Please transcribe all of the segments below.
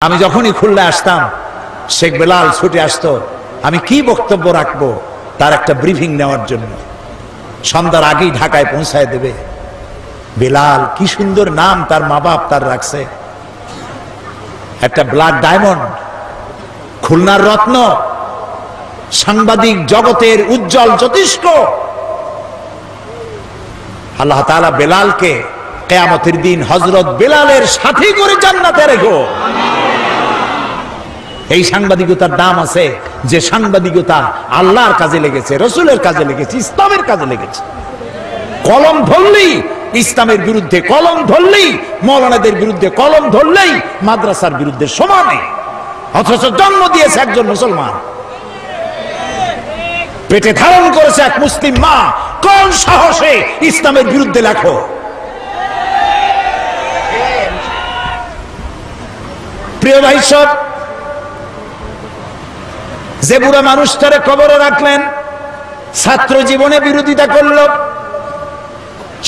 আমি যখনই খুলনা আসতাম শেখ বেলাল ছুটে আসতো আমি কি বক্তব্য রাখবো তার একটা ব্রিফিং নেওয়ার জন্য। সন্ধ্যার আগেই ঢাকায় পৌঁছায় দেবে। বেলাল কি সুন্দর নাম তার মা বাপ তার রাখছে, একটা ব্ল্যাক ডায়মন্ড, খুলনার রত্ন, সাংবাদিক জগতের উজ্জ্বল জ্যোতিষ্ক। আল্লাহ তাআলা বেলালকে কিয়ামতের দিন হযরত বেলালের সাথী করে জান্নাতে রেখো। এই সাংবাদিকতার দাম আছে যে সাংবাদিকতা আল্লাহর কাজে লেগেছে, রসুলের কাজে লেগেছে, ইসলামের কাজে লেগেছে। কলম ধরলেই ইসলামের বিরুদ্ধে, কলম ধরলেই মৌলানাদের বিরুদ্ধে, কলম ধরলেই মাদ্রাসার বিরুদ্ধে সমানে, অথচ জন্ম দিয়েছে একজন মুসলমান, পেটে ধারণ করেছে এক মুসলিম মা। কোন সাহসে ইসলামের বিরুদ্ধে লেখো? প্রিয় ভাই সব, যে বুড়া মানুষটারে কবরে রাখলেন, ছাত্র জীবনে বিরোধিতা করল,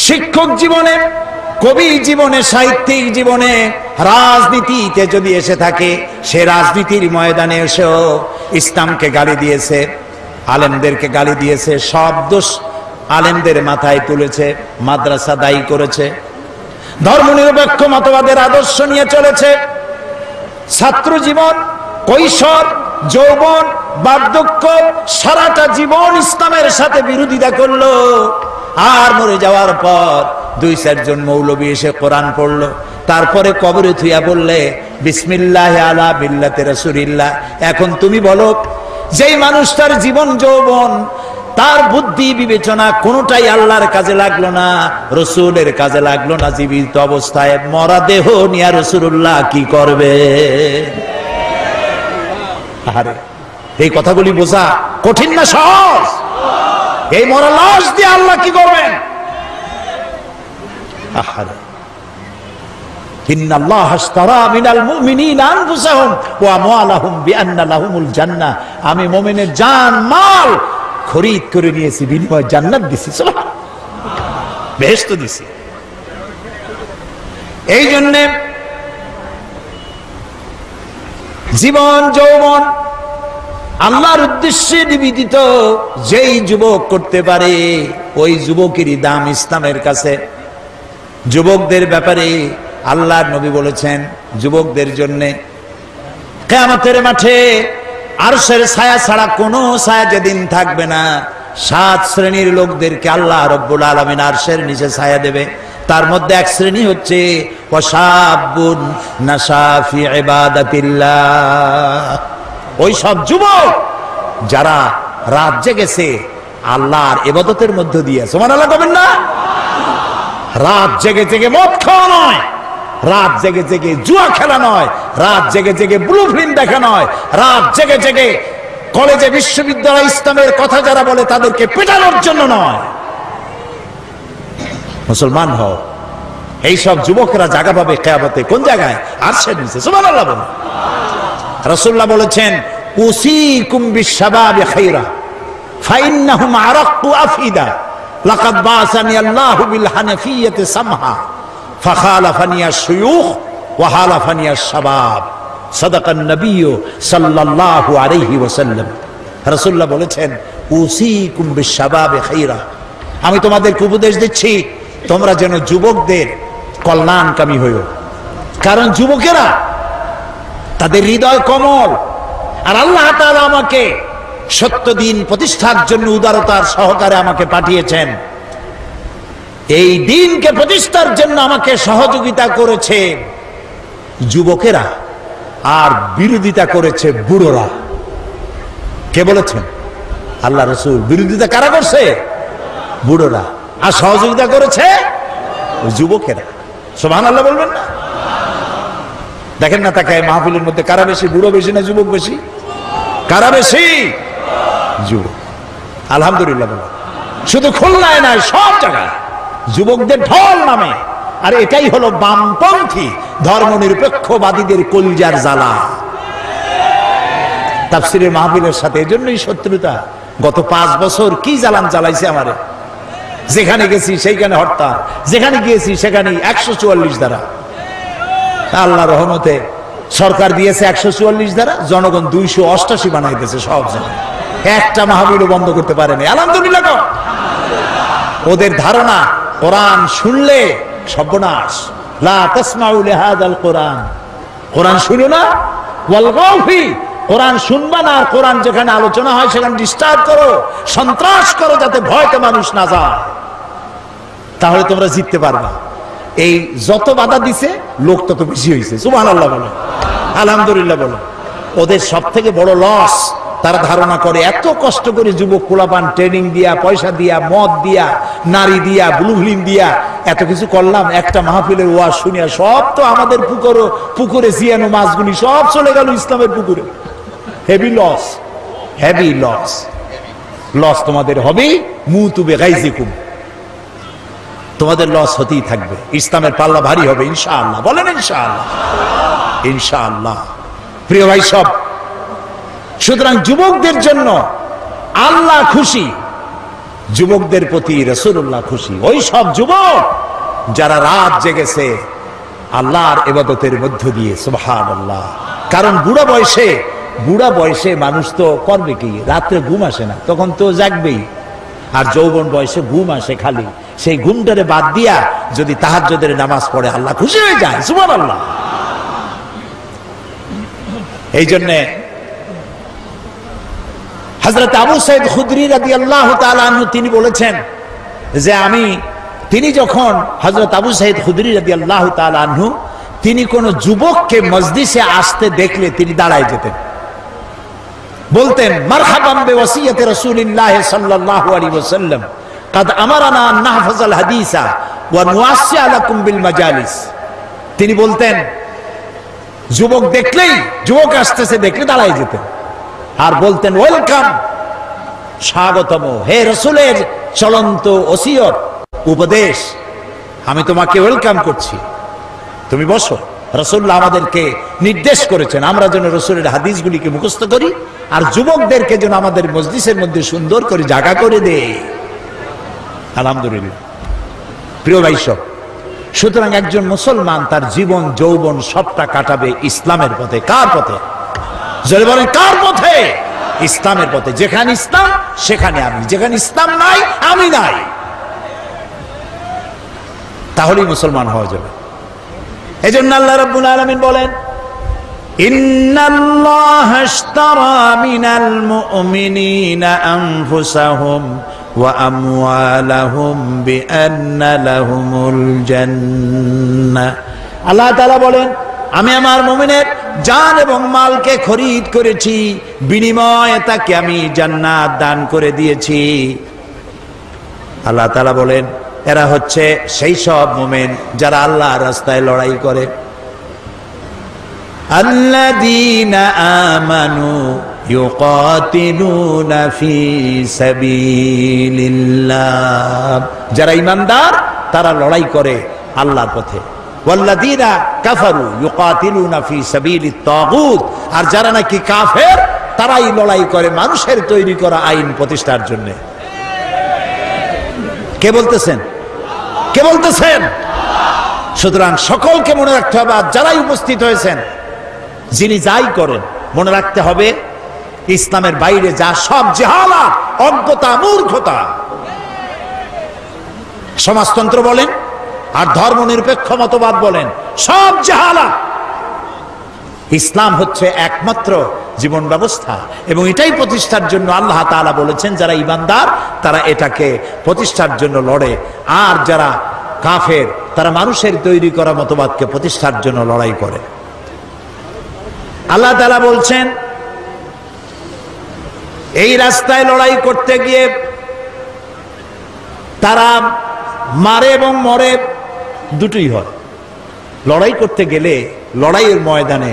শিক্ষক জীবনে, কবি জীবনে, সাহিত্যিক জীবনে, রাজনীতিতে যদি এসে থাকে, সে রাজনীতির ময়দানে এসেও ইসলামকে গালি দিয়েছে, আলেমদেরকে গালি দিয়েছে, সব দোষ আলেমদের মাথায় তুলেছে, মাদ্রাসা দায়ী করেছে, ধর্মনিরপেক্ষ মতবাদের আদর্শ নিয়ে চলেছে। ছাত্র জীবন, কৈশোর, যৌবন, বার্ধক্য, সারাটা জীবন ইসলামের সাথে বিরোধিতা করলো। আর মরে যাওয়ার পর 2-4 জন মৌলবী এসে কোরআন পড়লো, তারপরে কবরে থুইয়া বললে বিসমিল্লাহ আলা মিল্লাতে রাসূলিল্লাহ। এখন তুমি বলো, যেই মানুষটার জীবন যৌবন, তার বুদ্ধি বিবেচনা কোনোটাই আল্লাহর কাজে লাগলো না, রসুলের কাজে লাগলো না, জীবিত অবস্থায় মরা দেহ নিয়া রাসূলুল্লাহ কি করবে? আরে এই কথাগুলি বোঝা কঠিন না সহজ? এই মরা লাশ দিয়ে আল্লাহ কি করবেন? আহারে, ইন্নাল্লাহ আশতারা মিনাল মুমিনিনা আনফুসাহুম ওয়া আমওয়ালাহুম বিআন্না লাহুমুল জান্নাহ। আমি মুমিনের জান মাল খরিদ করে নিয়েছি, বিনিময়ে জান্নাত দিছি, সুবহানাল্লাহ, বেহেশত দিছি। এই জন্য জীবন যৌবন আল্লাহর উদ্দেশ্যে নিবেদিত যেই যুবক করতে পারে, ওই যুবকেরই দাম ইসলামের কাছে। যুবকদের ব্যাপারে আল্লাহর নবী বলেছেন, যুবকদের জন্য কিয়ামতের মাঠে আরশের ছায়া ছাড়া কোনো ছায়া যেদিন থাকবে না, 7 শ্রেণীর লোকদেরকে আল্লাহ রব্বুল আলামিন আরশের নিচে ছায়া দেবে। তার মধ্যে এক শ্রেণী হচ্ছে ওয়াশাবুন নাশা ফি ইবাদাতিল্লাহ। ওই সব যুবক যারা রাত জেগেছে আল্লাহর ইবাদতের মধ্য দিয়ে। সুবহানাল্লাহ বলেন না? রাত জেগে জেগে মদ খাওয়া নয়, রাত জেগে জেগে জুয়া খেলা নয়, রাত জেগে জেগে ব্লু ফিল্ম দেখা নয়, রাত জেগে জেগে কলেজে বিশ্ববিদ্যালয় ইসলামের কথা যারা বলে তাদেরকে পেটানোর জন্য নয়। মুসলমান হও। এইসব যুবকরা জায়গা পাবে কিয়ামতে কোন জায়গায়? আরশের নিচে। সুবহানাল্লাহ বলেন। রাসূলুল্লাহ বলেছেন, উসিকুম বিশ-শাবাবি খায়রা ফাইন্নাহুম আরাক্কু আফিদা লাকাদ বাসানি আল্লাহু বিল হানাফিয়্যাতি সামহা ফাখালাফানি আশ-শুয়ুখ ওয়া হালাফানি আশ-শাবাব সাদাকান নবিয়্যু সাল্লাল্লাহু আলাইহি ওয়াসাল্লাম। রাসূলুল্লাহ বলেছেন, উসিকুম বিশ-শাবাবি খায়রা, আমি তোমাদেরকে উপদেশ দিচ্ছি তোমরা যেন যুবকদের কল্যাণকামী হইও। কারণ যুবকেরা তাদের হৃদয় কোমল, আর আল্লাহ তাআলা আমাকে সত্য দিন প্রতিষ্ঠার জন্য উদারতার সহকারে আমাকে পাঠিয়েছেন। এই দিনকে প্রতিষ্ঠার জন্য আমাকে সহযোগিতা করেছে যুবকেরা, আর বিরোধিতা করেছে বুড়োরা। কে বলেছেন? আল্লাহ রাসূল। বিরোধিতা কারা করছে? বুড়োরা। আর সহযোগিতা করেছে যুবকেরা। সুবহানাল্লাহ বলবেন না? দেখেন না তাকায় মাহফিলের মধ্যে কারা বেশি? বুড়ো বেশি না যুবক বেশি? কারা বেশি? যুবক। আলহামদুলিল্লাহ বলো। শুধু খুলনায় নয়, সব জায়গায় যুবকদের ঢল নামে। আর এটাই হলো বামপন্থী ধর্মনিরপেক্ষবাদীদের কলজার জ্বালা। তাফসীরের মাহফিলের সাথে এজন্যই শত্রুতা। গত 5 বছর কি জ্বালান জ্বালাইছে আমারে। যেখানে গেছি সেইখানে হরতাল, যেখানে গিয়েছি সেখানে 144 ধারা। আল্লাহর রহমতে সরকার দিয়েছে 144 ধারা, জনগণ 288 বানাইতেছে সব জায়গায়। একটা মাহফিলও বন্ধ করতে পারেনি, আলহামদুলিল্লাহ। ওদের ধারণা কোরআন শুনলে সর্বনাশ। লা তাসমাউ লিহাযাল কোরআন, কোরআন শুনো না, ওয়ালগাউ ফি, কোরআন শুনবা না, আর কোরআন যেখানে আলোচনা হয় সেখানে ডিস্টার্ব করো, সন্ত্রাস করো, যাতে ভয়তে মানুষ না যায়, তাহলে তোমরা জিততে পারবা। এই যত বাধা দিছে লোক তত বেশি হয়েছে। সুবহানাল্লাহ বলো, আলহামদুলিল্লাহ বলো। ওদের সব থেকে বড় লস, তারা ধারণা করে এত কষ্ট করে যুবক পোলাপান ট্রেনিং দিয়া, পয়সা দিয়া, মদ দিয়া, নারী দিয়া, ব্লু ফিল্ম দিয়া এত কিছু করলাম, একটা মাহফিলের ওয়াজ শুনিয়া সব তো আমাদের পুকুরে জিয়ানো মাছগুলি সব চলে গেল ইসলামের পুকুরে। Heavy loss, heavy loss. Loss তোমাদের হবে, মুতু বিগাইজিকুম, তোমাদের লস হতেই থাকবে। ইসলামের পাল্লা ভারী হবে ইনশাআল্লাহ, বলেন ইনশাআল্লাহ, ইনশাআল্লাহ। প্রিয় ভাই সব, সুতরাং যুবকদের জন্য আল্লাহ খুশি, যুবকদের প্রতি রাসূলুল্লাহ খুশি। ওই সব যুবক যারা রাত জেগেছে আল্লাহর ইবাদতের মধ্য দিয়ে, সুবহানাল্লাহ। কারণ বুড়া বয়সে মানুষ তো করবে কি, রাত্রে ঘুম আসে না, তখন তো জাগবেই। আর যৌবন বয়সে ঘুম আসে খালি, সেই ঘুমটারে বাদ দিয়া যদি তাহাজ্জুদের নামাজ পড়ে আল্লাহ খুশি হয়ে যায়, সুবহানাল্লাহ। এই জন্য হযরত আবু সাঈদ খুদরি রাদিয়াল্লাহু তাআলা আনহু তিনি বলেছেন যে তিনি যখন হযরত আবু সাঈদ খুদরি রাদিয়াল্লাহু তাআলা আনহু তিনি কোন যুবককে মজলিসে আসতে দেখলে তিনি দাঁড়ায় যেতেন, বলতেন মারহাবান বিওয়াসিয়াতি রাসূলিল্লাহ সাল্লাল্লাহু আলাইহি ওয়াসাল্লাম قد আমারানা আন নাহফাযাল হাদিসা ওয়া নুওয়াসসিআ লাকুম বিল মাজালিস। তিনি বলতেন যুবক আসতেছে দেখলে দাঁড়ায় যেতেন আর বলতেন ওয়েলকাম, স্বাগতম, হে রাসূলের চলন্ত ওসিয়ত উপদেশ, আমি তোমাকে ওয়েলকাম করছি, তুমি বসো। রাসূলুল্লাহ আমাদেরকে নির্দেশ করেছেন আমরা যেন রাসূলের হাদিসগুলিকে মুখস্থ করি, আর যুবকদেরকে যেন আমাদের মজলিসের মধ্যে সুন্দর করে জায়গা করে দেয়। আলহামদুলিল্লাহ। প্রিয় ভাই সব, সুতরাং একজন মুসলমান তার জীবন যৌবন সবটা কাটাবে ইসলামের পথে। কার পথে? যদি বলেন কার পথে? ইসলামের পথে। যেখানে ইসলাম সেখানে আমি, যেখানে ইসলাম নাই আমি নাই, তাহলেই মুসলমান হওয়া যাবে। এজন্য আল্লাহ রাব্বুল আলামিন বলেন ইন্নাল্লাহা আশতারা মিনাল মুমিনিনা আনফুসাহুম ওয়া আমওয়ালাহুম বিআন্না লাহুমুল জান্নাহ। আল্লাহ তাআলা বলেন আমি আমার মুমিনের জান এবং মালকে খরিদ করেছি, বিনিময়ে তাকে আমি জান্নাত দান করে দিয়েছি। আল্লাহ তাআলা বলেন এরা হচ্ছে সেই সব মুমিন যারা আল্লাহর রাস্তায় লড়াই করে। আল্লাযীনা আমানু ইউকাতিলুনা ফি সাবিলিল্লাহ, যারা ঈমানদার তারা লড়াই করে আল্লাহর পথে। ওয়াল্লাযীনা কাফারু ইউকাতিলুনা ফি সাবিলিত তাগুত, আর যারা নাকি কাফের তারাই লড়াই করে মানুষের তৈরি করা আইন প্রতিষ্ঠার জন্য। কে বলতেছেন? কে বলতেছেন? সুতরাং সকলকে মনে রাখতে হবে, আর যারাই উপস্থিত হয়েছেন যিনি যাই করেন মনে রাখতে হবে ইসলামের বাইরে যা সব জাহালাত, অজ্ঞতা, মূর্খতা, সমাজতন্ত্র বলেন আর ধর্মনিরপেক্ষ মতবাদ বলেন, সব জাহালাত। ইসলাম হচ্ছে একমাত্র জীবন ব্যবস্থা, এবং এটাই প্রতিষ্ঠার জন্য আল্লাহ তাআলা বলেছেন যারা ঈমানদার তারা এটাকে প্রতিষ্ঠার জন্য লড়ে, আর যারা কাফের তারা মানুষের তৈরি করা মতবাদকে প্রতিষ্ঠার জন্য লড়াই করে। আল্লাহ তাআলা বলছেন এই রাস্তায় লড়াই করতে গিয়ে তারা মারে এবং মরে, দুটোই হয়। লড়াই করতে গেলে লড়াইয়ের ময়দানে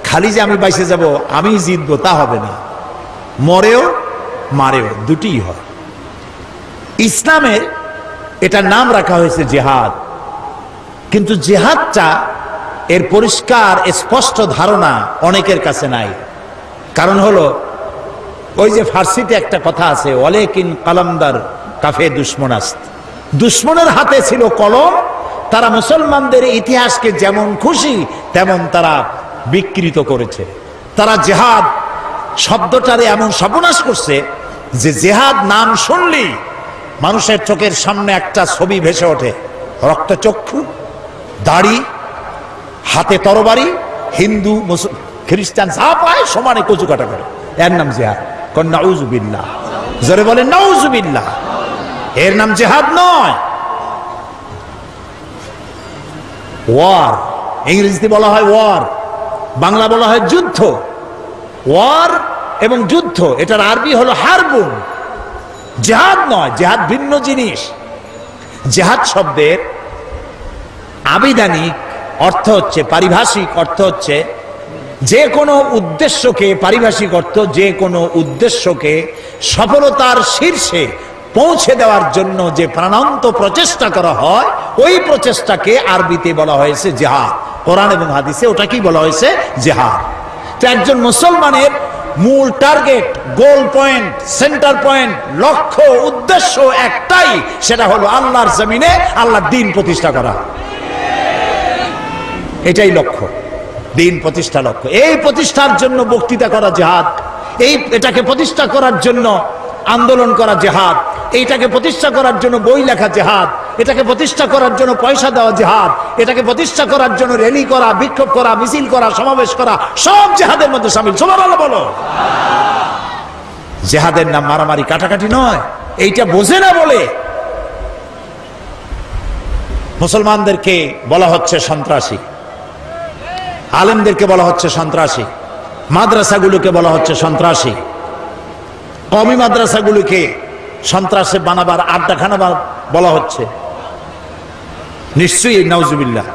খালি যে আমি বাইসে যাব আমি জিতবো তা হবে না, মরেও মারেও দুটোই হয়। ইসলামের এটা নাম রাখা হয়েছে জিহাদ, কিন্তু জিহাদটা এর পরিষ্কার স্পষ্ট ধারণা অনেকের কাছে নাই। কারণ হলো ওই যে ফার্সিতে একটা কথা আছে ওয়ালাকিন কালামদার কাফে দুশমনাস্ত, দুশমনের হাতে ছিল কলম, তারা মুসলমানদের ইতিহাসকে যেমন খুশি তেমন তারা বিকৃত করেছে। তারা জেহাদ শব্দটারে এমন সর্বনাশ করছে যে জেহাদ নাম শুনলেই মানুষের চোখের সামনে একটা ছবি ভেসে ওঠে, রক্তচক্ষু, দাড়ি, হাতে তরবারি, হিন্দু খ্রিস্টান যা পায় সমানে কচু কাটা করে, এর নাম জেহাদ। নাউজুবিল্লাহ, জোরে বলেন নাউজুবিল্লাহ। এর নাম জেহাদ নয়, ওয়ার। ইংরেজিতে বলা হয় ওয়ার, বাংলা বলা হয় যুদ্ধ। ওয়ার এবং যুদ্ধ, এটার আরবি হলো হারবুন। জেহাদ নয়, জেহাদ ভিন্ন জিনিস। জেহাদ শব্দের আবিধানিক অর্থ হচ্ছে, পারিভাষিক অর্থ হচ্ছে যে কোনো উদ্দেশ্যকে, পারিভাষিক অর্থ যে কোনো উদ্দেশ্যকে সফলতার শীর্ষে পৌঁছে দেওয়ার জন্য যে প্রাণান্ত প্রচেষ্টা করা হয়, ওই প্রচেষ্টাকে আরবিতে বলা হয়েছে জেহাদ। কোরআন এবং হাদিসে ওটাকেই বলা হয়েছে জেহাদ। তো একজন মুসলমানের মূল টার্গেট, গোল পয়েন্ট, সেন্টার পয়েন্ট, লক্ষ্য, উদ্দেশ্য একটাই, সেটা হলো আল্লাহর জমিনে আল্লাহর দ্বীন প্রতিষ্ঠা করা। এটাই লক্ষ্য, দ্বীন প্রতিষ্ঠা লক্ষ্য। এই প্রতিষ্ঠার জন্য বক্তৃতা করা জেহাদ, এটাকে প্রতিষ্ঠা করার জন্য আন্দোলন করা জেহাদ, এইটাকে প্রতিষ্ঠা করার জন্য বই লেখা জেহাদ, এটাকে প্রতিষ্ঠা করার জন্য পয়সা দেওয়া জেহাদ, এটাকে প্রতিষ্ঠা করার জন্য র্যালি করা, বিক্ষোভ করা, মিছিল করা, সমাবেশ করা, সব জেহাদের মধ্যে শামিল। সুবহানাল্লাহ বলো। জেহাদের নাম মারামারি কাটাকাটি নয়, এইটা বোঝে না বলে মুসলমানদেরকে বলা হচ্ছে সন্ত্রাসী, আলেমদেরকে বলা হচ্ছে সন্ত্রাসী, মাদ্রাসাগুলোকে বলা হচ্ছে সন্ত্রাসী, কওমি মাদ্রাসাগুলোকে সন্ত্রাসে বানাবার, আড্ডাখানা বলা হচ্ছে। নিশ্চয়ই নাউজুবিল্লাহ।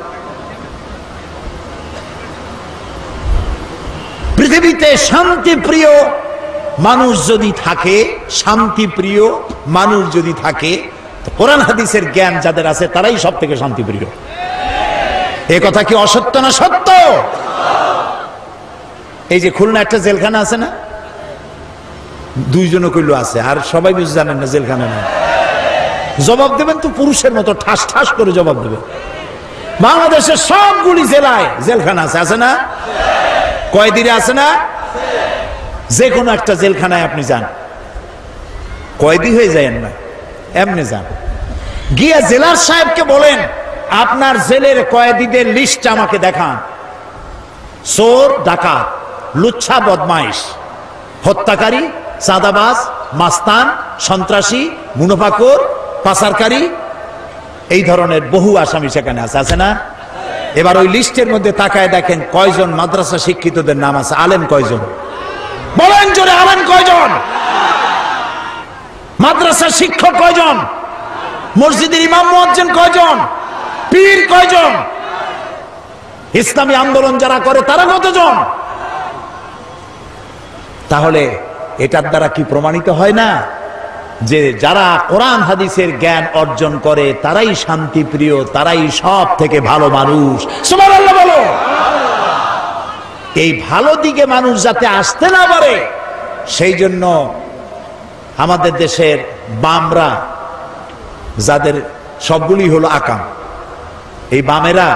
পৃথিবীতে শান্তিপ্রিয় মানুষ যদি থাকে, শান্তিপ্রিয় মানুষ যদি থাকে, কোরআন হাদিসের জ্ঞান যাদের আছে তারাই সব থেকে শান্তিপ্রিয়। এ কথা কি অসত্য না সত্য? এই যে খুলনা একটা জেলখানা আছে না, দুইজনও কইলো আছে, আর সবাই বেশি জানেন না জেলখানা না। জবাব দেবেন তো পুরুষের মতো ঠাস ঠাস করে জবাব দেবেন। বাংলাদেশের সবগুলি জেলায় জেলখানা আছে, আছে না? কয়েদিরা আছে না? যে কোনো একটা জেলখানায় আপনি যান, কয়েদি হয়ে যায়েন না, এমনি যান, গিয়ে জেলার সাহেবকে বলেন আপনার জেলের কয়েদিদের লিস্ট আমাকে দেখান। চোর, ডাকাত, লুচ্ছা, বদমাইশ, হত্যাকারী, চাঁদাবাজ, মাস্তান, সন্ত্রাসী, মুনাফাখোর, পাচারকারী, এই ধরনের বহু আসামি সেখানে আছে, আছে না? এবার ওই লিস্টের মধ্যে তাকায় দেখেন কয়জন মাদ্রাসা শিক্ষিতদের নাম আছে, আলেম কয়জন? বলেন জোরে, আলেম কয়জন? মাদ্রাসা শিক্ষক কয়জন? মসজিদের ইমাম মুয়াজ্জিন কয়জন? পীর কয়জন? ইসলামী আন্দোলন যারা করে তারা কতজন? তাহলে এটার দ্বারা কি প্রমাণিত হয় না যে যারা কোরআন হাদিসের জ্ঞান অর্জন করে তারাই শান্তিপ্রিয়, তারাই সব থেকে ভালো মানুষ? সুবহানাল্লাহ বলো। এই ভালো দিকে মানুষ যাতে আসতে না পারে সেই জন্য আমাদের দেশের বামরা, যাদের সবগুলি হলো আকাম, এই বামেরা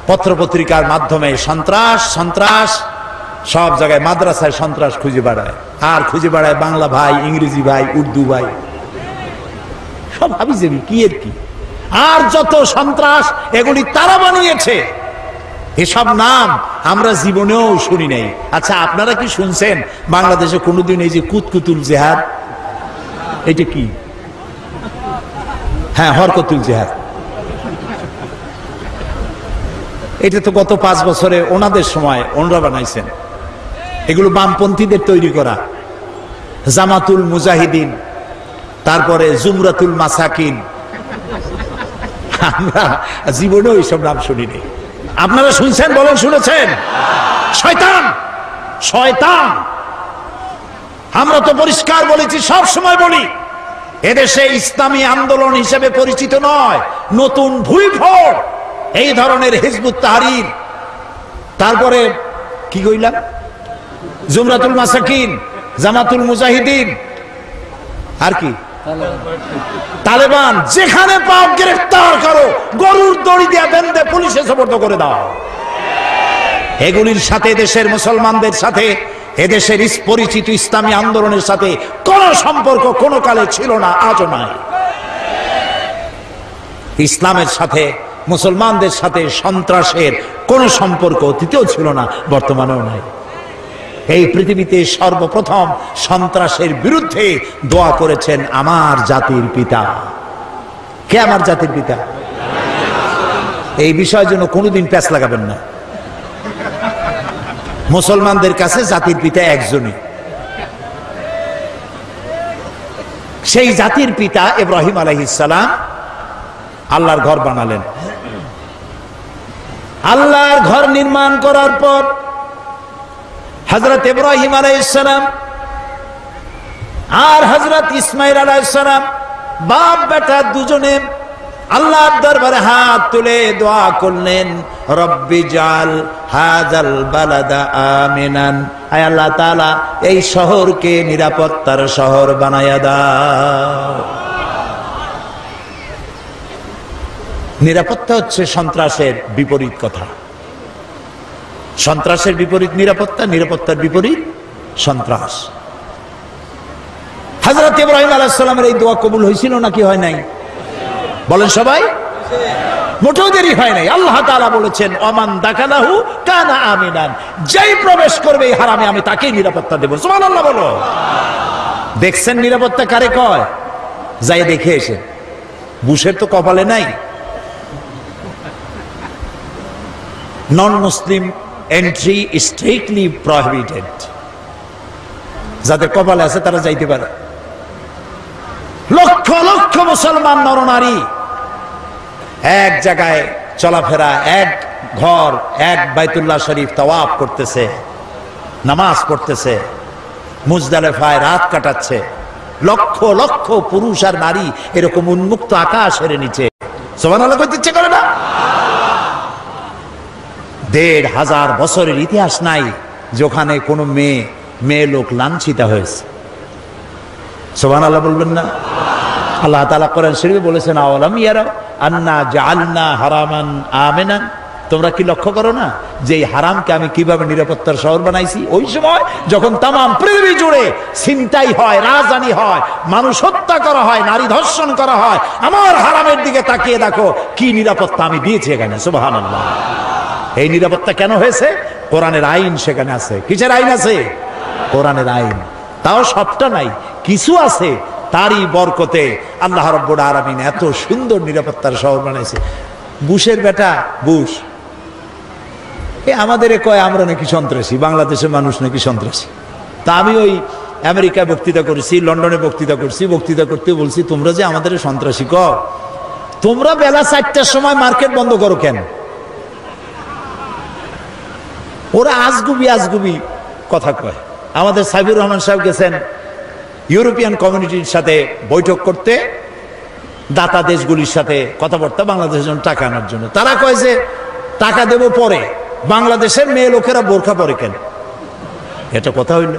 পত্রপত্রিকার মাধ্যমে সন্ত্রাস সন্ত্রাস সব জায়গায়, মাদ্রাসায় সন্ত্রাস খুঁজে বেড়ায়, আর খুঁজে বেড়ায় বাংলা ভাই, ইংরেজি ভাই, উর্দু ভাই, সব হাবিজাবি কি এর কি, আর যত সন্ত্রাস এগুলি তারা বানিয়েছে। এসব নাম আমরা জীবনেও শুনি নাই। আচ্ছা, আপনারা কি শুনছেন বাংলাদেশে কোনোদিন এই যে কুতকুতুল জেহাদ, এটা কি? হ্যাঁ, হরকতুল জেহাদ, এটা তো গত 5 বছরে ওনাদের সময় ওনারা বানাইছেন। এগুলো বামপন্থীদের তৈরি করা। জামাতুল মুজাহিদিন, তারপরে জুমরাতুল মাসাকিন, আমরা জীবনেও এইসব নাম শুনিনি। আপনারা শুনছেন? বলেন শুনেছেন? শয়তান, শয়তান। আমরা তো পরিষ্কার বলেছি, সব সময় বলি, এদেশে ইসলামী আন্দোলন হিসেবে পরিচিত নয়, নতুন ভুইফোড় এই ধরনের হিজবুত তাহরীর, তারপরে কি কইলাম, জুমরাতুল মাসাকিন, জামাতুল মুজাহিদিন, আর কি তালেবান, যেখানে পাও গ্রেফতার করো, গরুর দড়ি দিয়ে বেঁধে পুলিশে সুপর্দ করে দাও। এগুলির সাথে দেশের মুসলমানদের সাথে এদেশের পরিচিত ইসলামী আন্দোলনের সাথে কোন সম্পর্ক কোন কালে ছিল না, আজও নাই। ইসলামের সাথে মুসলমানদের সাথে সন্ত্রাসের কোন সম্পর্ক অতীতেও ছিল না, বর্তমানেও নাই। এই পৃথিবীতে সর্বপ্রথম সন্ত্রাসের বিরুদ্ধে দোয়া করেছেন আমার জাতির পিতা। কে আমার জাতির পিতা? এই বিষয়ের জন্য কোনোদিন প্যাচ লাগাবেন না। মুসলমানদের কাছে জাতির পিতা একজনই, সেই জাতির পিতা ইব্রাহিম আলাইহিস সালাম আল্লাহর ঘর বানালেন। আল্লাহর ঘর নির্মাণ করার পর হযরত ইব্রাহিম আলাইহিস সালাম আর হযরত ইসমাঈল আলাইহিস সালাম বাপ বেটা দুজনে আল্লাহর দরবারে হাত তুলে দোয়া করলেন, রব্বি জাল হাযাল বালাদা আমিনান, আয় আল্লাহ তাআলা এই শহরকে নিরাপত্তার শহর বানায়া দাও। নিরাপত্তা হচ্ছে সন্ত্রাসের বিপরীত কথা। সন্ত্রাসের বিপরীত নিরাপত্তা, নিরাপত্তার বিপরীত সন্ত্রাস। হযরত ইব্রাহিম আলাইহিস সালামের এই দোয়া কবুল হয়েছিল নাকি হয় নাই? বলেন সবাই। মোটেও দেরি হয় নাই। আল্লাহ তাআলা বলেছেন, ওমান দাখালাহু কানা আমিনান, যেই প্রবেশ করবে এই হারামে আমি তাকেই নিরাপত্তা দেব। সুবহানাল্লাহ বলো। দেখছেন নিরাপত্তা কারে কয়? যাই দেখে এসে। বুশের তো কপালে নাই। নন মুসলিম এন্ট্রি স্ট্রিক্টলি প্রহিবিটেড। যাদের কপালে আছে তারা যাইতে পারে। লক্ষ লক্ষ মুসলমান নরনারী এক জায়গায় চলাফেরা, এক ঘর, এক বাইতুল্লাহ শরীফ তাওয়াফ করতেছে, নামাজ পড়তেছে, মুজদালিফায় রাত কাটাচ্ছে। লক্ষ লক্ষ পুরুষ আর নারী এরকম উন্মুক্ত আকাশের নিচে সুবহানাল্লাহ কইতে ইচ্ছে করে না? ১৫০০ বছরের ইতিহাস নাই যেখানে কোনো মেয়ে লোক লাঞ্ছিত হয়েছে। সুবহানাল্লাহ বলবেন না? আল্লাহ তাআলা কোরআন শরীফে বলেছেন, আওয়ালাম ইয়ারা আন্না জাআলনা হারামান আমিনান, তোমরা কি লক্ষ্য করো না যে এই হারামকে আমি কিভাবে নিরাপত্তার শহর বানাইছি? ওই সময় যখন তাম পৃথিবী জুড়ে ছিনতাই হয়, রাজধানী হয়, মানুষ হত্যা করা হয়, নারী ধর্ষণ করা হয়, আমার হারামের দিকে তাকিয়ে দেখো কি নিরাপত্তা আমি দিয়েছি এখানে। সুবহানাল্লাহ। এই নিরাপত্তা কেন হয়েছে? কোরআনের আইন সেখানে আছে। কিসের আইন আছে? কোরআনের আইন। তাও সবটা নাই, কিছু আছে। তারই বরকতে আল্লাহ রাব্বুল আলামিন এত সুন্দর নিরাপত্তার শহর বানাইছে। বুশের বেটা বুশ আমাদের কয় আমরা নাকি সন্ত্রাসী, বাংলাদেশের মানুষ নাকি সন্ত্রাসী। তা আমি ওই আমেরিকায় বক্তৃতা করেছি, লন্ডনে বক্তৃতা করছি, বক্তৃতা করতে বলছি, তোমরা যে আমাদের সন্ত্রাসী কও, তোমরা বেলা 4টার সময় মার্কেট বন্ধ করো কেন? ওরা আজগুবি কথা কয়। আমাদের সাইবুর রহমান সাহেব গেছেন ইউরোপিয়ান কমিউনিটির সাথে বৈঠক করতে, দাতা দেশগুলির সাথে কথাবার্তা, বাংলাদেশের জন্য টাকা আনার জন্য। তারা কয় যে টাকা দেব পরে, বাংলাদেশের মেয়ে লোকেরা বোরখা পরে কেন? এটা কথা হইল।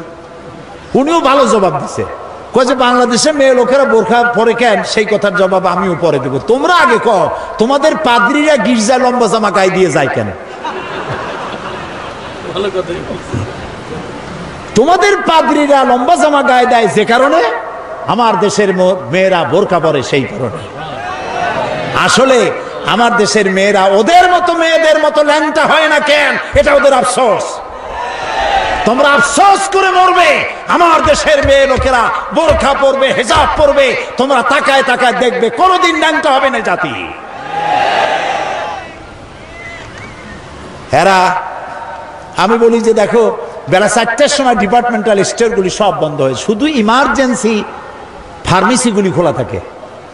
উনিও ভালো জবাব দিছে, কয় যে বাংলাদেশের মেয়ে লোকেরা বোরখা পরে কেন, সেই কথার জবাব আমিও পরে দেব। তোমরা আগে কও, তোমাদের পাদ্রীরা গির্জায় লম্বা জামা গায়ে দিয়ে যায় কেন? তোমাদের পাদ্রীরা লম্বা জামা গায়ে দেয় যে কারণে, আমার দেশের মেয়েরা বোরকা পরে সেই কারণে। আসলে আমার দেশের মেয়েরা ওদের মতো মেয়েদের মতো ল্যাংটা হয় না কেন, এটা ওদের আফসোস। তোমরা আফসোস করে মরবে, আমার দেশের মেয়ে লোকেরা বোরকা পরবে, হিজাব পরবে, তোমরা তাকায় তাকায় দেখবে কোনোদিন ল্যাংটা হবে না জাতি। এরা, আমি বলি যে দেখো বেলা 4টার সময় ডিপার্টমেন্টাল স্টোরগুলি সব বন্ধ হয়, শুধু ইমার্জেন্সি ফার্মেসিগুলি খোলা থাকে,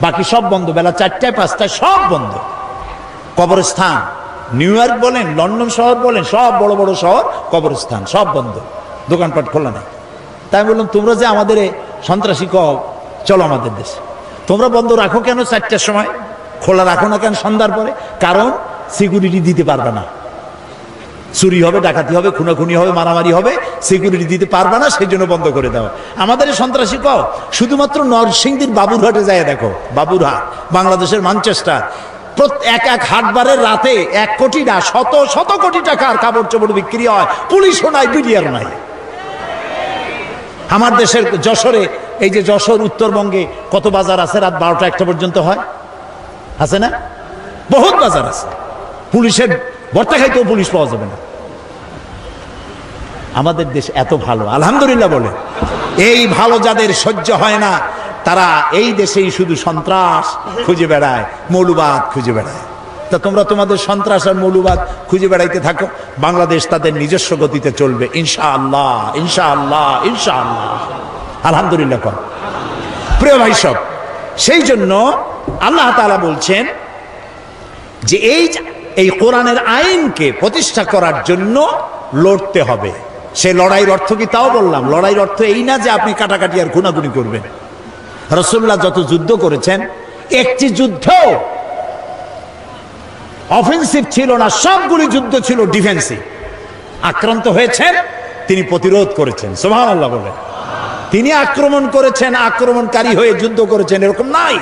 বাকি সব বন্ধ। বেলা 4টায় 5টায় সব বন্ধ। কবরস্থান, নিউ ইয়র্ক বলেন, লন্ডন শহর বলেন, সব বড় বড় শহর কবরস্থান সব বন্ধ, দোকানপাট খোলা নাই। তাই বললাম তোমরা যে আমাদের সন্ত্রাসী কও, চলো আমাদের দেশে। তোমরা বন্ধ রাখো কেন 4টার সময়, খোলা রাখো না কেন সন্ধ্যার পরে? কারণ সিকিউরিটি দিতে পারবে না, চুরি হবে, ডাকাতি হবে, খুনাখুনি হবে, মারামারি হবে, সিকিউরিটি দিতে পারবে না, সেই জন্য বন্ধ করে দাও। আমাদের সন্ত্রাসী কও শুধুমাত্র নরসিংদীর বাবুরহাটে যায় দেখো, বাবুরহাট বাংলাদেশের ম্যানচেস্টার, এক এক হাটবারের রাতে 1 কোটি না শত শত কোটি টাকার কাপড় চোপড় বিক্রি হয়, পুলিশও নাই, বিডিআর নাই। আমার দেশের যশোরে, এই যে যশোর উত্তরবঙ্গে কত বাজার আছে রাত 12টা 1টা পর্যন্ত হয়, আছে না? বহুত বাজার আছে, পুলিশের ভর্তা খাইতেও পুলিশ পাওয়া যাবে না। আমাদের দেশ এত ভালো, আলহামদুলিল্লাহ বলে। এই ভালো যাদের সহ্য হয় না, তারা এই দেশেই শুধু সন্ত্রাস খুঁজে বেড়ায়, মৌলবাদ খুঁজে বেড়ায়। তা তোমরা তোমাদের সন্ত্রাস আর মৌলবাদ খুঁজে বেড়াইতে থাকো, বাংলাদেশ তাদের নিজস্ব গতিতে চলবে ইনশাআল্লাহ, ইনশাআল্লাহ, ইনশাআল্লাহ, আলহামদুলিল্লাহ কর। প্রিয় ভাই সব, সেই জন্য আল্লাহ তাআলা বলছেন যে এই কোরআনের আইনকে প্রতিষ্ঠা করার জন্য লড়তে হবে। সে লড়াইয়ের অর্থ কি তাও বললাম। লড়াইয়ের অর্থ এই না যে আপনি কাটাকাটি আর গুনাগুনি করবেন। রাসূলুল্লাহ যত যুদ্ধ করেছেন, একটি যুদ্ধ অফেন্সিভ ছিল না, সবগুলি যুদ্ধ ছিল ডিফেন্সিভ। আক্রান্ত হয়েছেন, তিনি প্রতিরোধ করেছেন, সুবহানাল্লাহ বলে। তিনি আক্রমণ করেছেন, আক্রমণকারী হয়ে যুদ্ধ করেছেন, এরকম নাই।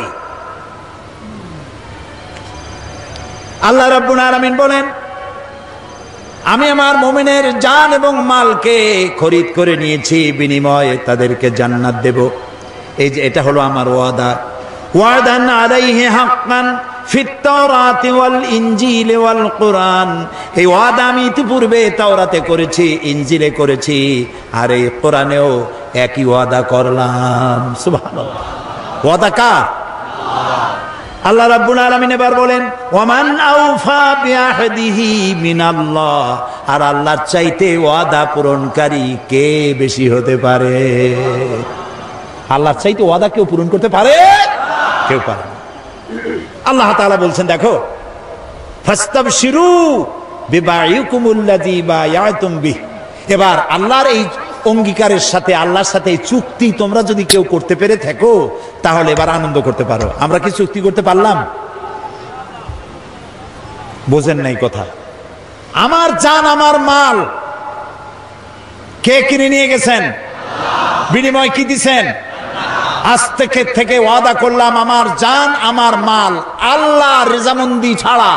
আল্লাহ রাব্বুল আলামিন বলেন, আমি আমার মুমিনের জান এবং মালকে খরিদ করে নিয়েছি, বিনিময়ে তাদেরকে জান্নাত দেব। এই যে এটা হলো আমার ওয়াদা। ওয়াদান আলাইহি হাক্কান ফিত তাওরাতি ওয়াল ইনজিল ওয়াল কুরআন। এই ওয়াদা আমি ইতিপূর্বে তাওরাতে করেছি, ইনজিলে করেছি, আর এই কোরআনেও একই ওয়াদা করলাম। সুবহানাল্লাহ। ওয়াদা কার? আল্লাহ রাব্বুল আলামিন এবার বলেন, ওয়ামান আউফা বিআহদিহি মিনাল্লাহ। আর আল্লাহর চাইতে ওয়াদা পূরণকারী কে বেশি হতে পারে? আল্লাহর চাইতে ওয়াদা কেউ পূরণ করতে পারে? কেউ পারে না। আল্লাহ তাআলা বলছেন, দেখো, ফাস্তাবশিরু বিবাইকুমুল্লাযী বায়াতুম বিহ। এবার আল্লাহর এই অঙ্গীকারের সাথে, আল্লাহর সাথে এই চুক্তি তোমরা যদি কেউ করতে পেরে থাকো, তাহলে এবার আনন্দ করতে পারো। আমরা কি চুক্তি করতে পারলাম? বোঝেন নাই কথা। আমার জান, আমার মাল কে কিনে নিয়ে গেছেন? বিনিময় কি দিছেন? আজ থেকে ওয়াদা করলাম, আমার জান, আমার মাল আল্লাহর রেজামন্দি ছাড়া,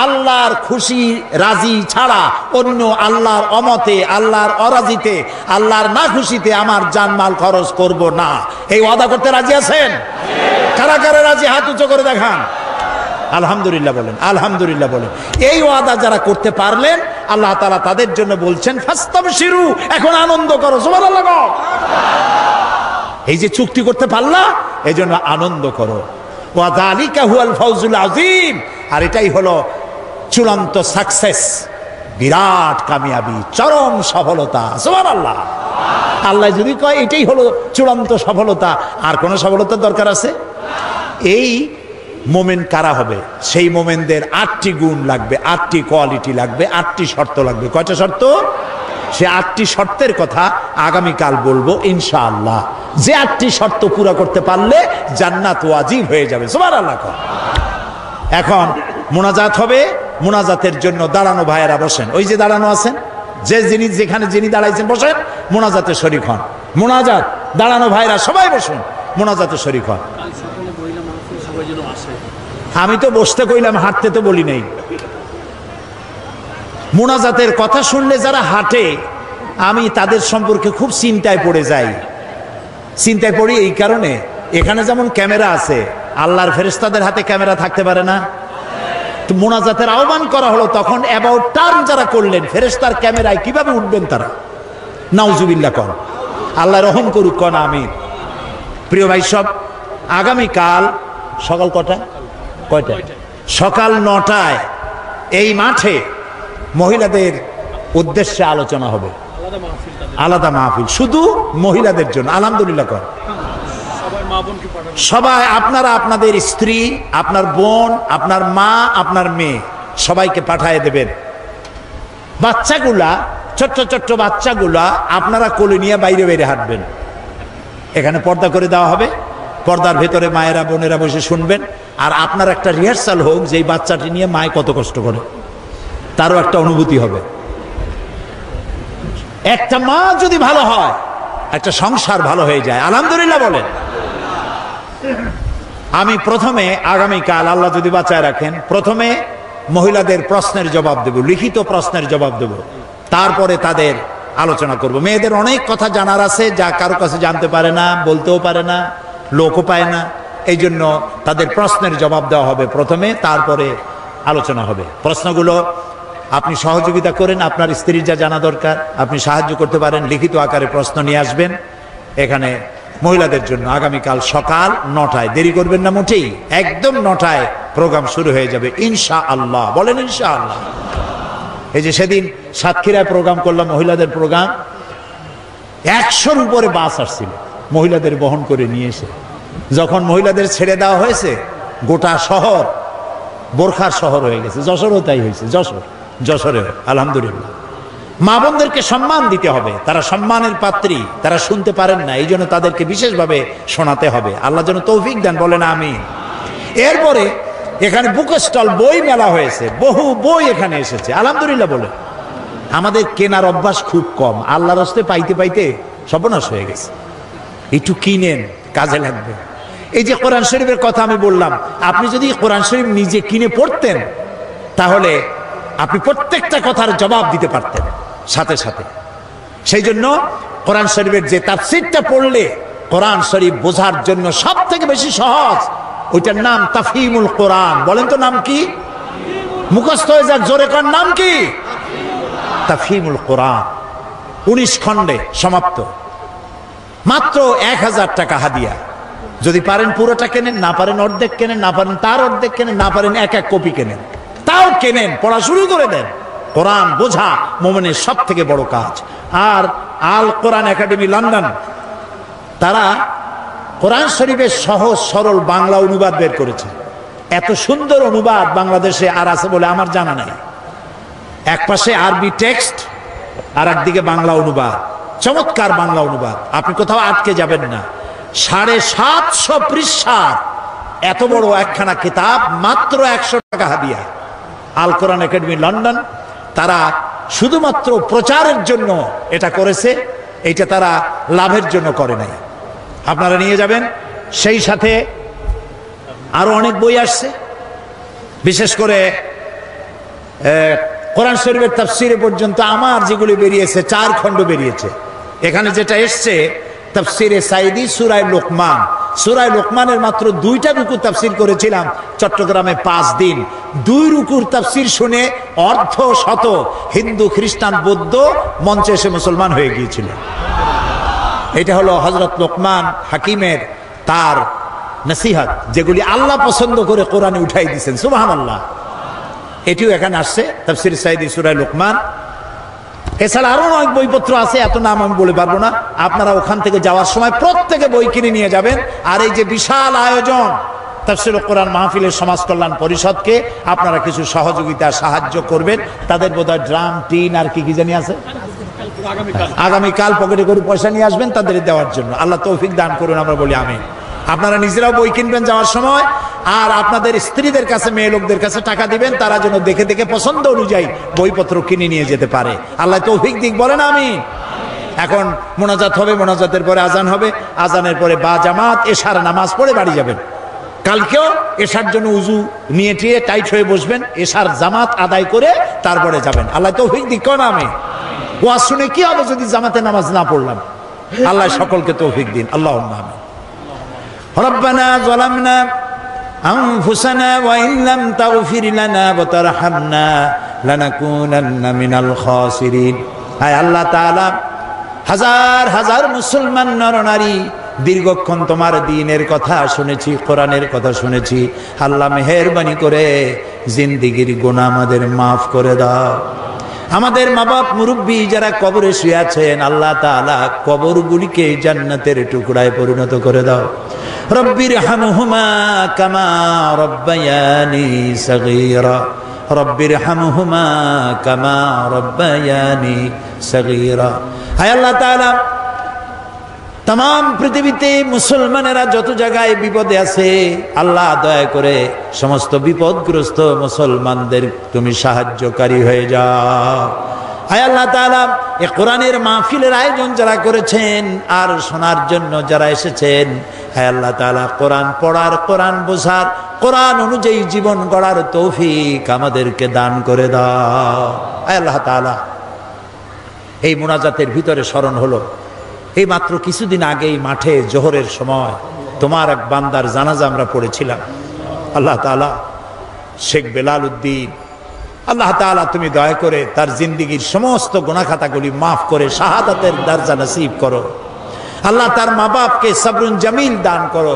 আল্লাহর খুশি রাজি ছাড়া, অন্য আল্লাহর অমতে, আল্লাহর অরাজিতে, আল্লাহর না খুশিতে আমার জান মাল খরচ করব না। এই ওয়াদা করতে রাজি আছেন? কারা কারা রাজি? হাত উঁচু করে দেখান। আলহামদুলিল্লাহ বলেন, আলহামদুলিল্লাহ বলেন। এই ওয়াদা যারা করতে পারলেন, আল্লাহ তাআলা তাদের জন্য বলছেন, ফাস্তাবশিরু, এখন আনন্দ করো। সুবহানাল্লাহ। এই যে চুক্তি করতে পারলা, এই জন্য আনন্দ করো। ওয়া যালিকা হুয়াল ফাউজুল আযীম। আর এটাই হলো চূড়ান্ত সাকসেস, বিরাট কামিয়াবি, চরম সফলতা। সুবহানাল্লাহ। আল্লাহ যদি কয় এটাই হলো চূড়ান্ত সফলতা, আর কোন সফলতার দরকার আছে? এই মোমেন কারা হবে? সেই মোমেনদের 8টি গুণ লাগবে, 8টি কোয়ালিটি লাগবে, 8টি শর্ত লাগবে। কয়টা শর্ত? সে 8টি শর্তের কথা আগামীকাল বলবো ইনশাআল্লাহ। যে 8টি শর্ত পুরো করতে পারলে জান্নাত ওয়াজিব হয়ে যাবে। সুবহানাল্লাহ। এখন মুনাজাত হবে। মুনাজাতের জন্য দাঁড়ানো ভাইয়েরা বসেন। ওই যে দাঁড়ানো আছেন, যেখানে যিনি দাঁড়াইছেন বসেন, মুনাজাতে শরীক হন। মুনাজাত, দাঁড়ানো ভাইরা সবাই বসুন, মুনাজাতে শরীক হন। আমি তো বসতে কইলাম, হাঁটতে তো বলি নাই। মুনাজাতের কথা শুনলে যারা হাঁটে, আমি তাদের সম্পর্কে খুব চিন্তায় পড়ে যাই। চিন্তায় পড়ি এই কারণে, এখানে যেমন ক্যামেরা আছে, আল্লাহর ফেরেশতাদের হাতে ক্যামেরা থাকতে পারে না? তো মুনাজাতের আহ্বান করা হলো, তখন অ্যাবাউট টার্ন যারা করলেন, ফেরেশতার ক্যামেরায় কিভাবে উঠবেন তারা? নাউজুবিল্লাহ কর। আল্লাহ রহম করুক, কন আমিন। প্রিয় ভাই সব, আগামীকাল সকাল কয়টায়? সকাল 9টায় এই মাঠে মহিলাদের উদ্দেশ্যে আলোচনা হবে, আলাদা মাহফিল, শুধু মহিলাদের জন্য। আলহামদুলিল্লাহ কর। সবাই আপনারা আপনাদের স্ত্রী, আপনার বোন, আপনার মা, আপনার মেয়ে সবাইকে পাঠিয়ে দেবেন। বাচ্চাগুলা, ছোট্ট ছোট্ট বাচ্চাগুলা আপনারা কোলে নিয়ে বাইরে বাইরে হাঁটবেন। এখানে পর্দা করে দেওয়া হবে, পর্দার ভেতরে মায়েরা বোনেরা বসে শুনবেন। আর আপনার একটা রিহার্সাল হোক যে এই বাচ্চাটি নিয়ে মায়ে কত কষ্ট করে, তারও একটা অনুভূতি হবে। একটা মা যদি ভালো হয়, একটা সংসার ভালো হয়ে যায়। আলহামদুলিল্লাহ বলেন। আমি প্রথমে আগামীকাল আল্লাহ যদি বাঁচায় রাখেন, প্রথমে মহিলাদের প্রশ্নের জবাব দেব, লিখিত প্রশ্নের জবাব দেব, তারপরে তাদের আলোচনা করব। মেয়েদের অনেক কথা জানার আছে যা কারো কাছে জানতে পারে না, বলতেও পারে না, লোকও পায় না, এই জন্য তাদের প্রশ্নের জবাব দেওয়া হবে প্রথমে, তারপরে আলোচনা হবে। প্রশ্নগুলো আপনি সহযোগিতা করেন, আপনার স্ত্রীর যা জানা দরকার আপনি সাহায্য করতে পারেন, লিখিত আকারে প্রশ্ন নিয়ে আসবেন এখানে মহিলাদের জন্য। আগামীকাল সকাল 9টায়, দেরি করবেন না মোটেই, একদম 9টায় প্রোগ্রাম শুরু হয়ে যাবে ইনশাআল্লাহ। বলেন ইনশাআল্লাহ। এই যে সেদিন সাতক্ষীরায় প্রোগ্রাম করলাম, মহিলাদের প্রোগ্রাম, 100-র উপরে বাস আসছিল মহিলাদের বহন করে নিয়ে এসে। যখন মহিলাদের ছেড়ে দেওয়া হয়েছে, গোটা শহর বোরখার শহর হয়ে গেছে। যশোরও তাই হয়েছে, যশোরেও আলহামদুলিল্লাহ। মা বোনদেরকে সম্মান দিতে হবে, তারা সম্মানের পাত্রী, তারা শুনতে পারেন না, এই জন্য তাদেরকে বিশেষভাবে শোনাতে হবে। আল্লাহ যেন তৌফিক দেন, বলেন আমিন। এরপরে এখানে বুক স্টল, বই মেলা হয়েছে, বহু বই এখানে এসেছে আলহামদুলিল্লাহ। বলে আমাদের কেনার অভ্যাস খুব কম, আল্লাহর রাস্তে পাইতে পাইতে সর্বনাশ হয়ে গেছে। একটু কিনেন, কাজে লাগবে। এই যে কোরআন শরীফের কথা আমি বললাম, আপনি যদি কোরআন শরীফ নিজে কিনে পড়তেন তাহলে আপনি প্রত্যেকটা কথার জবাব দিতে পারতেন সাথে সাথে। সেই জন্য কোরআন শরীফের যে তাফসীরটা পড়লে কোরআন শরীফ বোঝার জন্য সব থেকে বেশি সহজ, ওইটার নাম তাফহিমুল কোরআন। বলেন তো নাম কি? মুখস্থ হয়ে যাক, জোরে কর, নাম কি? তাফহিমুল কোরআন। 19 খণ্ডে সমাপ্ত, মাত্র 1000 টাকা হাদিয়া। যদি পারেন পুরোটা কেনেন, না পারেন অর্ধেক কেনেন, না পারেন তার অর্ধেক কেনেন, না পারেন এক কপি কেনেন, তাও কেনেন, পড়া শুরু করে দেন। কোরআন বোঝা মুমিনের সব থেকে বড় কাজ। আর আল কোরআন একাডেমি লন্ডন, তারা কোরআন শরীফের সহজ সরল বাংলা অনুবাদ বের করেছে। এত সুন্দর অনুবাদ বাংলাদেশে আর আছে বলে আমার জানা নাই। এক পাশে আরবি টেক্সট, আর একদিকে বাংলা অনুবাদ, চমৎকার বাংলা অনুবাদ। আপনি কোথাও আটকে যাবেন না। 750 পৃষ্ঠার এত বড় একখানা কিতাব, মাত্র 100 টাকা হাদিয়া। আল কোরআন একাডেমি লন্ডন, তারা শুধুমাত্র প্রচারের জন্য এটা করেছে, এটা তারা লাভের জন্য করে নাই। আপনারা নিয়ে যাবেন। সেই সাথে আরো অনেক বই আসছে, বিশেষ করে কোরআন শরীফের তাফসীরে পর্যন্ত আমার যেগুলি বেরিয়েছে 4 খণ্ড বেরিয়েছে। এখানে যেটা এসছে তাফসীরে সাইদি সূরা লোকমান, সূরা লোকমানের মাত্র 2টা রুকু তাফসীর করেছিলাম চট্টগ্রামে 5 দিন। 2 রুকুর তাফসীর শুনে অর্ধ শত হিন্দু, খ্রিস্টান, বৌদ্ধ মঞ্চে এসে মুসলমান হয়ে গিয়েছিল। এটা হলো হযরত লোকমান হাকিমের তার নসিহত, যেগুলি আল্লাহ পছন্দ করে কোরআনে উঠাই দিয়েছেন। সুবহানাল্লাহ। এটিও এখানে আসছে তাফসীর সাইদি সূরা লোকমান। এছাড়া আরো অনেক বইপত্র আছে, এত নাম আমি বলে পারবো না। আপনারা ওখান থেকে যাওয়ার সময় প্রত্যেকে বই কিনে নিয়ে যাবেন। আর এই যে বিশাল আয়োজন তাফসীর কোরআন মাহফিলের সমাজ কল্যাণ পরিষদকে আপনারা কিছু সহযোগিতা সাহায্য করবেন। তাদের বোধহয় ড্রাম, টিন আর কি কি জানি আছে, আগামীকাল পকেটে করে পয়সা নিয়ে আসবেন তাদের দেওয়ার জন্য। আল্লাহ তৌফিক দান করুন, আমরা বলি আমিন। আপনারা নিজেরাও বই কিনবেন যাওয়ার সময়, আর আপনাদের স্ত্রীদের কাছে, মেয়ে লোকদের কাছে টাকা দিবেন, তারা যেন দেখে দেখে পছন্দ অনুযায়ী বইপত্র কিনে নিয়ে যেতে পারে। আল্লাহ তৌফিক দিক, বলেন আমিন। এখন মোনাজাত হবে, মোনাজাতের পরে আজান হবে, আজানের পরে বা জামাত এশার নামাজ পড়ে বাড়ি যাবেন। কালকেও এশার জন্য উজু নিয়ে টিয়ে টাইট হয়ে বসবেন, এশার জামাত আদায় করে তারপরে যাবেন। আল্লাহ তৌফিক দিক, কোন আমি ওয়াজ শুনে কি হবে যদি জামাতে নামাজ না পড়লাম? আল্লাহ সকলকে তৌফিক দিন, আল্লাহুম্মা আমিন। রব্বানা যালামনা আনফুসানা ওয়া ইন লাম তাগফির লানা ওয়া তারহামনা লানাকুনান্না মিনাল খাসিরিন। হায় আল্লাহ তাআলা, হাজার হাজার মুসলমান নরনারী দীর্ঘক্ষণ তোমার দ্বীনের কথা শুনেছি, কোরআনের কথা শুনেছি। আল্লাহ মেহেরবানি করে জিন্দেগীর গুনাহ আমাদের মাফ করে দাও। আমাদের মা বাপ মুরব্বী যারা কবরে শুয়ে আছেন, আল্লাহ তাআলা কবরগুলিকে জান্নাতের টুকরায় পরিণত করে দাও। রব্বির হামহুমা কামা রব্বায়ানি সগীরা, রব্বির হামহুমা কামা রব্বায়ানি সগীরা। হায় আল্লাহ তাআলা, तमाम পৃথিবীতে মুসলমানেরা যত জায়গায় বিপদে আছে, আল্লাহ দয়া করে সমস্ত বিপদগ্রস্ত মুসলমানদের তুমি সাহায্যকারী হয়ে যাও। আয় আল্লাহ তাআলা, এই কোরআনের মাহফিলের আয়োজন যারা করেছেন আর শোনার জন্য যারা এসেছেন, হে আল্লাহ তাআলা কোরআন পড়ার, কোরআন বোঝার, কোরআন অনুযায়ী জীবন গড়ার তৌফিক আমাদেরকে দান করে দাও। হে আল্লাহ তাআলা, এই মুনাজাতের ভিতরে স্মরণ হলো, এই মাত্র কিছুদিন আগেই মাঠে জোহরের সময় তোমার এক বান্দার জানাজা আমরা পড়েছিলাম। আল্লাহ তাআলা শেখ বেলাল উদ্দিন, আল্লাহ তাআলা তুমি দয়া করে তার জিন্দেগীর সমস্ত গুনাহ খাতাগুলি মাফ করে শাহাদাতের দরজা নসিব করো। আল্লাহ তার মা বাপকে সবরুন জামিল দান করো,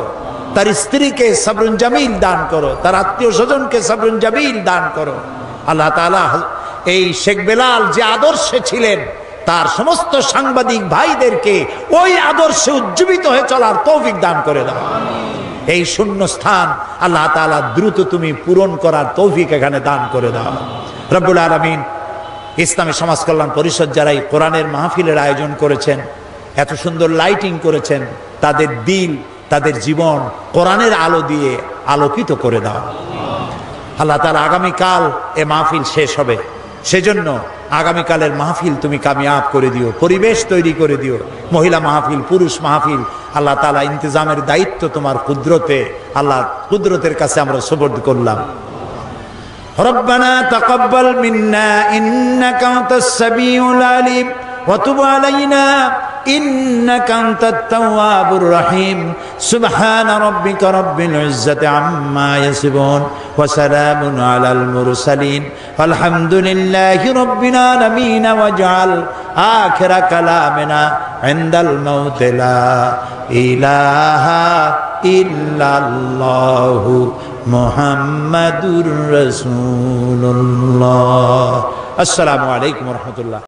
তার স্ত্রীকে সবরুন জামিল দান করো, তার আত্মীয় স্বজনকে সবরুন জামিল দান করো। আল্লাহ তাআলা এই শেখ বেলাল যে আদর্শে ছিলেন, তার সমস্ত সাংবাদিক ভাইদেরকে ওই আদর্শে উজ্জীবিত হয়ে চলার তৌফিক দান করে দাও। এই শূন্য স্থান আল্লাহ তাআলা দ্রুত তুমি পূরণ করার তৌফিক এখানে দান করে দাও। রব্বুল আলামিন, ইসলামী সমাজ কল্যাণ পরিষদ যারা এই কোরআনের মাহফিলের আয়োজন করেছেন, এত সুন্দর লাইটিং করেছেন, তাদের দিল, তাদের জীবন কোরআনের আলো দিয়ে আলোকিত করে দাও। আল্লাহ তাআলা আগামীকাল এ মাহফিল শেষ হবে, সেজন্য আগামীকালের মাহফিল তুমি কামিয়াব করে দিও, পরিবেশ তৈরি করে দিও। মহিলা মাহফিল, পুরুষ মাহফিল, আল্লাহ তাআলা ইন্তজামের দায়িত্ব তোমার কুদরতে, আল্লাহ কুদরতের কাছে আমরা সুপর্দ করলাম। রব্বানা তাকাব্বাল মিন্না ইন্নাকা আনতাস সামিউল আলিম ওয়া তুব আলাইনা ইন্নাকা আনতাত তাওয়াবুর রহিম। সুবহান রাব্বিকা রাব্বিল ইজ্জাতি আম্মা ইয়াসিফুন ওয়া সালামুন আলাল মুরসালিন আলহামদুলিল্লাহি রাব্বিল আলামিন। ওয়াজআল আখিরা কালামিনা ইনদাল মাউত লা ইলাহা ইল্লাল্লাহু মুহাম্মাদুর রাসূলুল্লাহ। আসসালামু আলাইকুম ওয়া রাহমাতুল্লাহ।